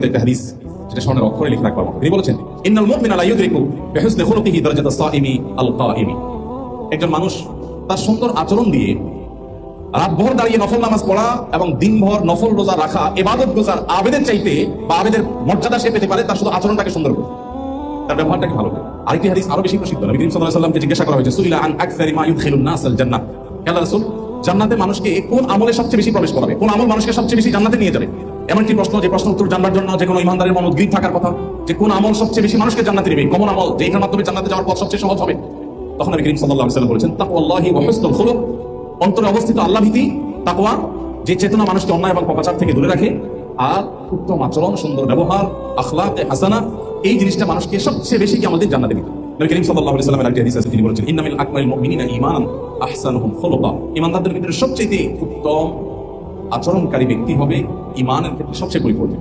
একটা হাদিস যেটা স্বর্ণের অক্ষরে লিখে রাখবার মতো। তিনি বলেছেন, ইন্নাল মুমিনা লা ইউদরিকু বিহুসনি খুলুকিহি দারাজাতাস সাইমি আল কাইমি। একজন মানুষ তার সুন্দর আচরণ দিয়ে রাতভর দাঁড়িয়ে নফল নামাজ পড়া এবং দিনভর নফল রোজা রাখা ইবাদত গুজার আবেদের চাইতে বা আবেদের মর্যাদা সে পেতে পারে তার শুধু আচরণটাকে সুন্দর করে, তার ব্যবহারটাকে ভালো করে। আরেকটি হাদিস আরো বেশি প্রসিদ্ধ। নবী করিম সাল্লাল্লাহু আলাইহি ওয়াসাল্লামকে জিজ্ঞাসা করা হয়েছে, সুইলা আন আকসারি মা ইউদখিলুন নাসাল জান্নাহ। হে রাসূল, জান্নাতে মানুষকে কোন আমলে সবচেয়ে বেশি প্রবেশ করাবে, কোন আমল মানুষকে সবচেয়ে বেশি জান্নাতে নিয়ে যাবে? এমন একটি প্রশ্ন, যে প্রশ্ন উত্তর জানবার জন্য যে কোনো ইমানদারের মন উদ্গ্রীব থাকার কথা, যে কোন আমল সবচেয়ে বেশি মানুষকে জান্নাতে নেবে, কোন আমল যে এটার মাধ্যমে জান্নাতে যাওয়ার পথ সবচেয়ে সহজ হবে। তখন নবী করিম সাল্লাল্লাহু আলাইহি ওয়াসাল্লাম বলেছেন, তাকওয়াল্লাহি ওয়া হুসনুল খুলুক। অন্তরে অবস্থিত আল্লাহ ভীতি, তাকওয়া, যে চেতনা মানুষকে অন্যায় এবং পাপাচার থেকে দূরে রাখে, আর উত্তম আচরণ, সুন্দর ব্যবহার, আখলাকে হাসানা, এই জিনিসটা মানুষকে সবচেয়ে বেশি কি আমাদের জান্নাতে দিবে। নবী করিম সাল্লাল্লাহু আলাইহি ওয়াসাল্লামের একটি হাদিস আছে, তিনি বলেছেন, ইন্নামিল আকমালিল মুমিনিনা ঈমানান আহসানুহুম খুলুকা। ঈমানদারদের ভিতরে সবচেয়ে উত্তম আচরণকারী ব্যক্তি হবে ঈমানের ক্ষেত্রে সবচেয়ে পরিপূর্ণ।